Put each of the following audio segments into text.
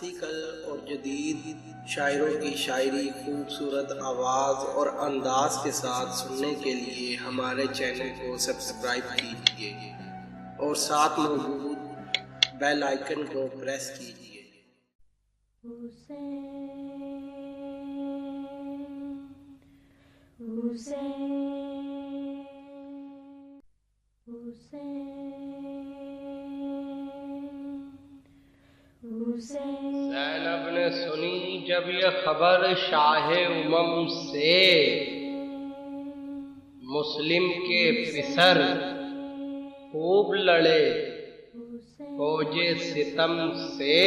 Classical اور جدید شاعروں کی شاعری خوبصورت آواز اور انداز کے ساتھ سننے کے لیے ہمارے چینل کو سبسکرائب کیجیے اور ساتھ موجود بیل آئیکن کو پریس کیجیے۔ زینب نے سنی جب یہ خبر شاہ امم سے، مسلم کے پسر خوب لڑے فوج ستم سے،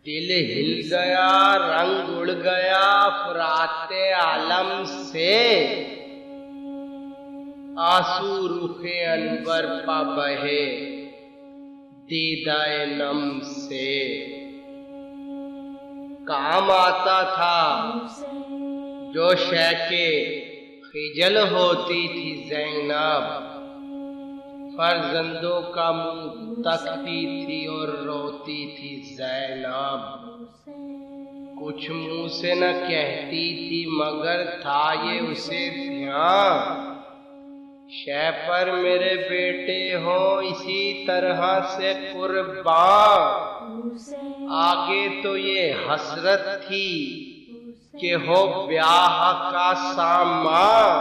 دل ہل گیا رنگ اڑ گیا فرات عالم سے، آنسو رخ انور پا بہے دیدہ نم سے۔ کام آتا تھا جو شے کے خجل ہوتی تھی زینب، فرزندوں کا منہ تکتی تھی اور روتی تھی زینب، کچھ منہ سے نہ کہتی تھی مگر تھا یہ اسے دھیان، شے پر میرے بیٹے ہوں اسی طرح سے قربان، آگے تو یہ حسرت تھی کہ ہو بیاہ کا سامان،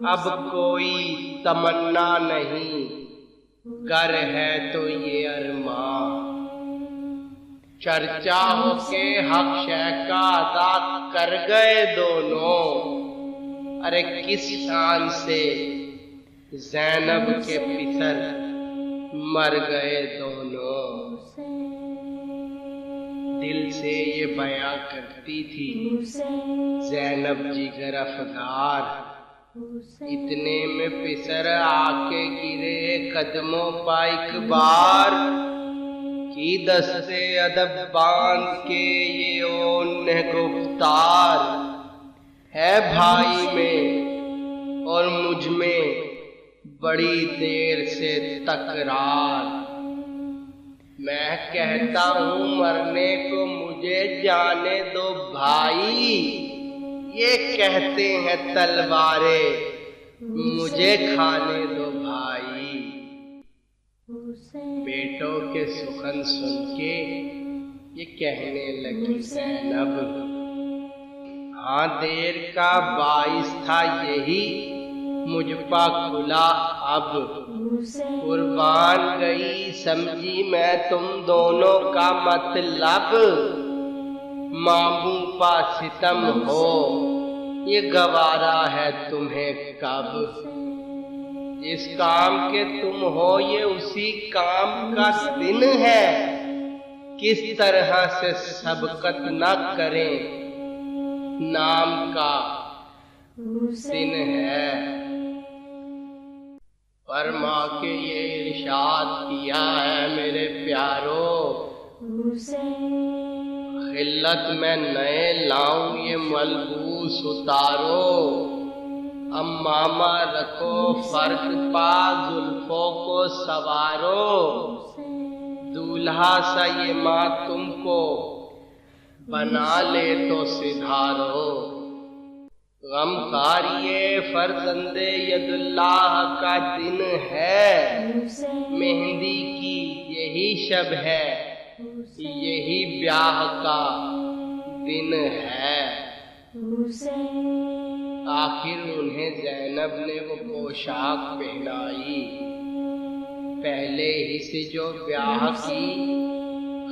اب کوئی تمنا نہیں گر ہے تو یہ ارمان، چرچا ہو کے حق شے کا ادا کر گئے دونوں، ارے کس شان سے زینب کے پسر مر گئے دونوں۔ دل سے یہ بیاں کرتی تھی زینب جگر افگار، اتنے میں پسر آ کے گرے قدموں پا ایک بار، کی دستے ادب باندھ کے یہ اون گفتار، ہے بھائی میں اور مجھ میں بڑی دیر سے تکرار، میں کہتا ہوں مرنے کو مجھے جانے دو بھائی، یہ کہتے ہیں تلواریں مجھے کھانے دو بھائی۔ بیٹوں کے سخن سن کے یہ کہنے لگی زینب، ہاں دیر کا باعث تھا یہی مجھ پا کھلا اب، قربان گئی سمجھی میں تم دونوں کا مطلب، ماموں پا ستم ہو یہ گوارا ہے تمہیں کب، جس کام کے تم ہو یہ اسی کام کا دن ہے، کس طرح سے سبقت نہ کریں نام کا دن ہے، فرما کے یہ ارشاد کیا ہے میرے پیارو، خلت میں نئے لاؤں یہ ملبوس اتارو، امامہ رکھو فرق پا زلفوں کو سوارو، دولہا سا یہ ماں تم کو بنا لے تو سدھارو، غم خاریے فرزند ید اللہ کا دن ہے، مہندی کی یہی شب ہے یہی بیاہ کا دن ہے۔ آخر انہیں زینب نے وہ پوشاک پہنائی، پہلے ہی سے جو بیاہ کی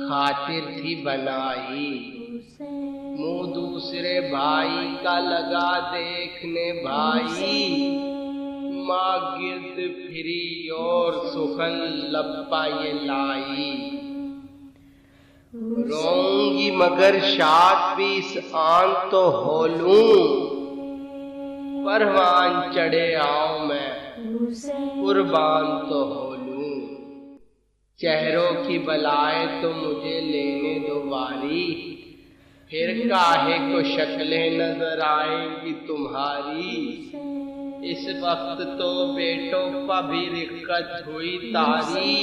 خاطر تھی بنائی، منہ دوسرے بھائی کا لگا دیکھنے بھائی، ماں گرد پھری اور سخن لب پا یہ لائی، روؤں گی مگر شاد بھی اس آن تو ہو لوں، پروان چڑھے آؤں میں قربان تو ہو لوں، چہروں کی بلائے تو مجھے لینے دو واری، پھر کاہے کو شکلیں نظر آئیں گی تمہاری، اس وقت تو بیٹوں پا بھی رقت ہوئی تاری،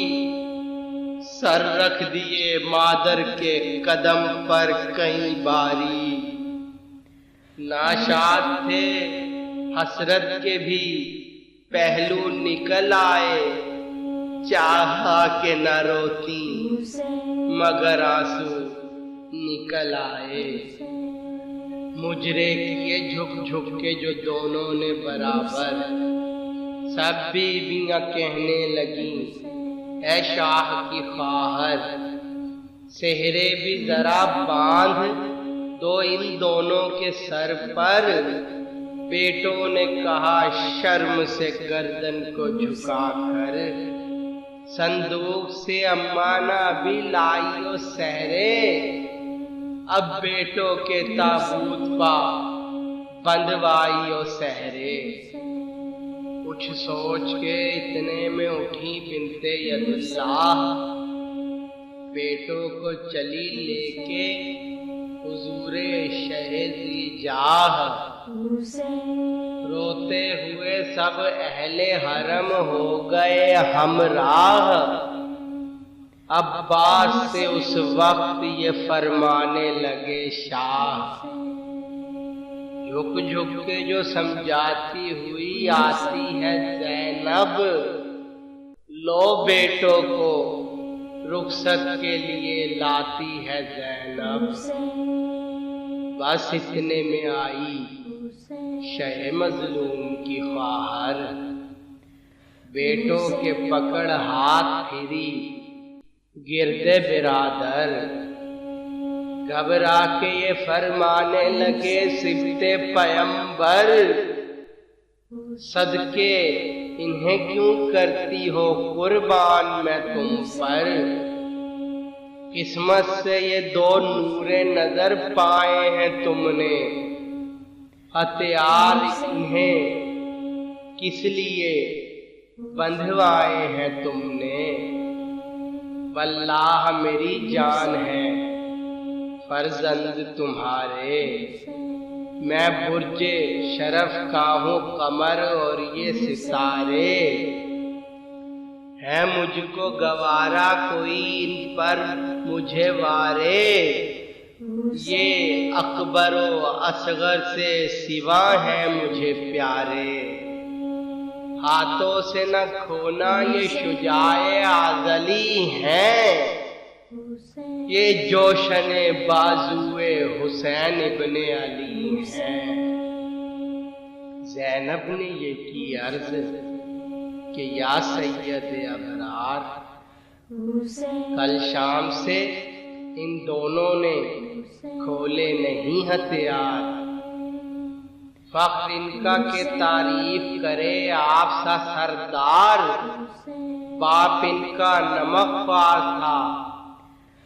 سر رکھ دیے مادر کے قدم پر کئی باری، ناشاد تھے حسرت کے بھی پہلو نکل آئے، چاہا کہ نہ روتی مگر آنسو نکل آئے۔ مجرے کیے جھک جھک کے جو دونوں نے برابر، سب بیویاں کہنے لگیں اے شاہ کی خواہر، سہرے بھی ذرا باندھ دو ان دونوں کے سر پر۔ بیٹوں نے کہا شرم سے گردن کو جھکا کر، صندوق سے اماں نہ بھی لائیو سہرے، اب بیٹوں کے تابوت پا بندوائیو سہرے۔ کچھ سوچ کے اتنے میں اٹھی بنت یداللہ، بیٹوں کو چلی لے کے حضور شہزی جاہ۔ روتے ہوئے سب اہل حرم ہو گئے ہمراہ، عباس سے اس وقت یہ فرمانے لگے شاہ، جھک جھک کے جو سمجھاتی ہوئی آتی ہے زینب، لو بیٹوں کو رخصت کے لیے لاتی ہے زینب۔ بس اتنے میں آئی شہ مظلوم کی خواہر، بیٹوں کے پکڑ ہاتھ پھری گرد برادر، گھبرا کے یہ فرمانے لگے صفت پیمبر، صدقے انہیں کیوں کرتی ہو قربان میں تم پر، قسمت سے یہ دو نور نظر پائے ہیں تم نے، ہتھیار انہیں کس لیے بندھوائے ہیں تم نے، واللہ میری جان ہے فرزند تمہارے، میں برج شرف کا ہوں قمر اور یہ ستارے، ہے مجھ کو گوارا کوئی ان پر مجھے وارے، یہ اکبر و اصغر سے سوا ہیں مجھے پیارے، ہاتھوں سے نہ کھونا یہ شجاع ازلی ہیں، یہ جوشن بازوئے حسین ابن علی ہیں۔ زینب نے یہ کی عرض کہ یا سید ابرار، کل شام سے ان دونوں نے کھولے نہیں ہتھیار، فخر ان کا کہ تعریف کرے آپ سا سردار، باپ ان کا نمک خوار تھا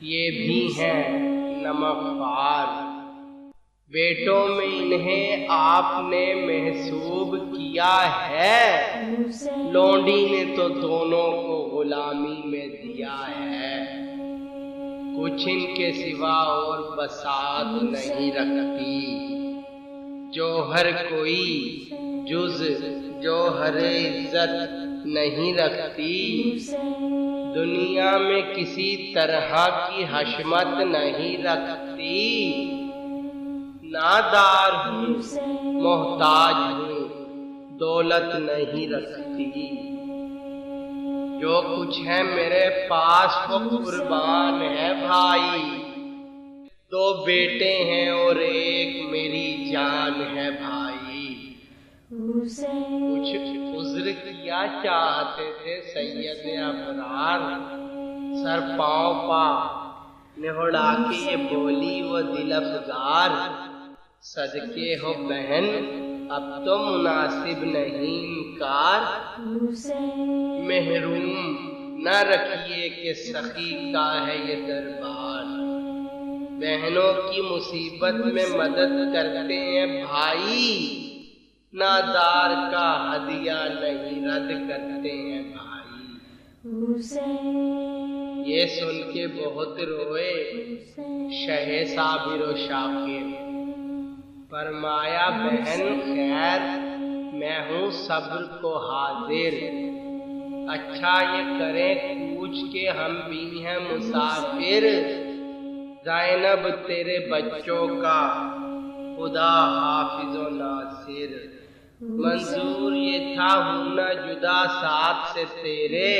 یہ بھی ہیں نمک خوار، بیٹوں میں انہیں آپ نے محسوب کیا ہے، لونڈی نے تو دونوں کو غلامی میں دیا ہے، کچھ ان کے سوا اور بساط نہیں رکھتی، جوہر کوئی جز جوہر عزت نہیں رکھتی، دنیا میں کسی طرح کی حشمت نہیں رکھتی، نادار ہوں محتاج ہوں دولت نہیں رکھتی، جو کچھ ہے میرے پاس وہ قربان ہے بھائی، دو بیٹے ہیں اور ایک میری جان ہے بھائی، کچھ عذر کیا چاہتے تھے سید ابرار، سر پاؤں پا نہڑا کے یہ بولی وہ دل افگار، صدقے ہو بہن اب تو مناسب نہیں انکار، محروم نہ رکھیے کہ سخی کا ہے یہ دربار، بہنوں کی مصیبت میں مدد کرتے ہیں بھائی، نادار کا ہدیہ نہیں رد کرتے ہیں بھائی۔ یہ سن کے بہت روئے شہ صابر و شاکر، فرمایا بہن خیر میں ہوں صبر کو حاضر، اچھا یہ کریں پوچھ کے ہم بھی ہیں مسافر، زینب تیرے بچوں کا خدا حافظ و ناصر۔ منظور یہ تھا ہونا جدا ساتھ سے تیرے،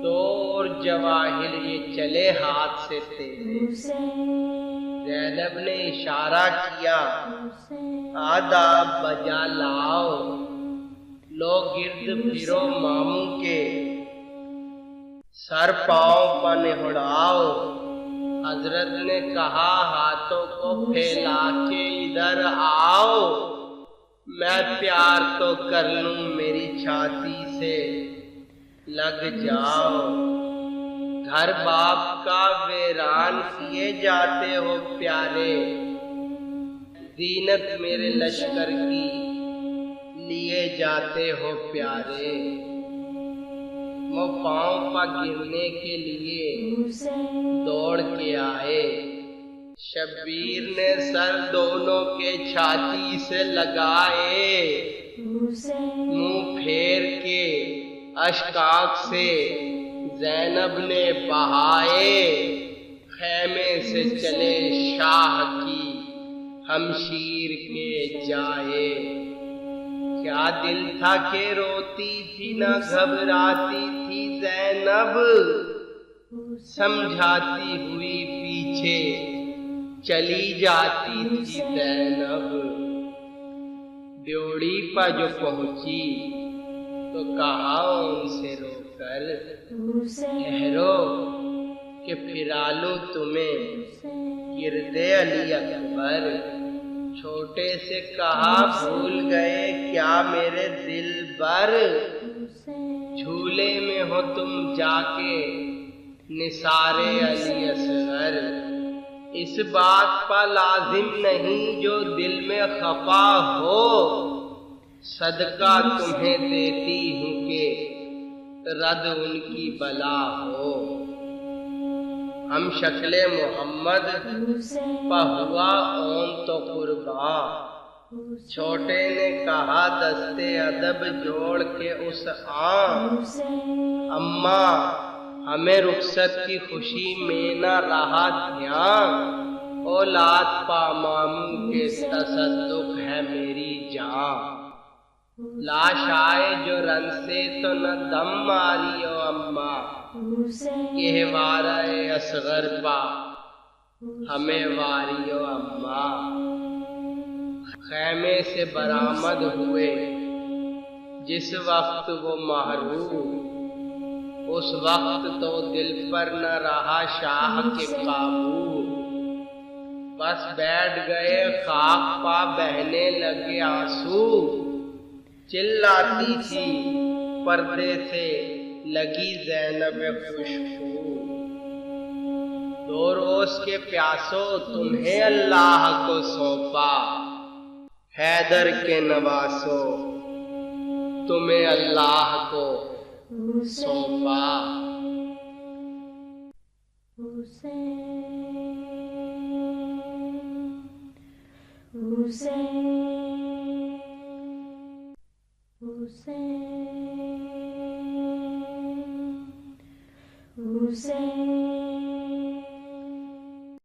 دور جواہر یہ چلے ہاتھ سے تیرے۔ زینب نے اشارہ کیا آداب بجا لاؤ، لو گرد پھرو ماموں کے، سر پاؤں پر نہڑاؤ۔ حضرت نے کہا ہاتھوں کو پھیلا کے ادھر آؤ، میں پیار تو کر لوں میری چھاتی سے لگ جاؤ۔ گھر باپ کا ویران کیے جاتے ہو پیارے، زینت میرے لشکر کی لیے جاتے ہو پیارے۔ وہ پاؤں پا گرنے کے لیے دوڑ کے آئے، شبیر نے سر دونوں کے چھاتی سے لگائے، منہ پھیر کے اشک آنکھ سے زینب نے بہائے۔ خیمے سے چلے شاہ کی ہمشیر کے جائے، کیا دل تھا کہ روتی تھی نہ گھبراتی تھی زینب، سمجھاتی ہوئی پیچھے چلی جاتی تھی زینب۔ ڈیوڑی پا جو پہنچی تو کہا ان سے رو کر، ٹھہرو کہ پھرا لوں تمہیں گرد علی اکبر۔ چھوٹے سے کہا بھول گئے کیا میرے دل بر، جھولے میں ہو تم جا کے نثار علی اصغر۔ اس بات پہ لازم نہیں جو دل میں خفا ہو، صدقہ تمہیں دیتی ہوں کہ رد ان کی بلا ہو۔ ہم شکل محمد پہ ہوا اون تو قرباں، چھوٹے نے کہا دستے ادب جوڑ کے اس آن، اماں ہمیں رخصت کی خوشی میں نہ رہا دھیان، اولاد پا ماموں کے تصدق ہے میری جان۔ لاش آئے جو رن سے تو نہ دم ماری او اماں، یہ وارہ اصغر پا ہمیں واری او اماں۔ خیمے سے برآمد ہوئے جس وقت وہ محروم، اس وقت تو دل پر نہ رہا شاہ کے قابو، بس بیٹھ گئے خاک پا بہنے لگے آنسو، چلاتی تھی پردے سے لگی زینب خوشبو۔ دو روز کے پیاسو تمہیں اللہ کو سونپا، حیدر کے نواسو تمہیں اللہ کو سونپا۔ Hussein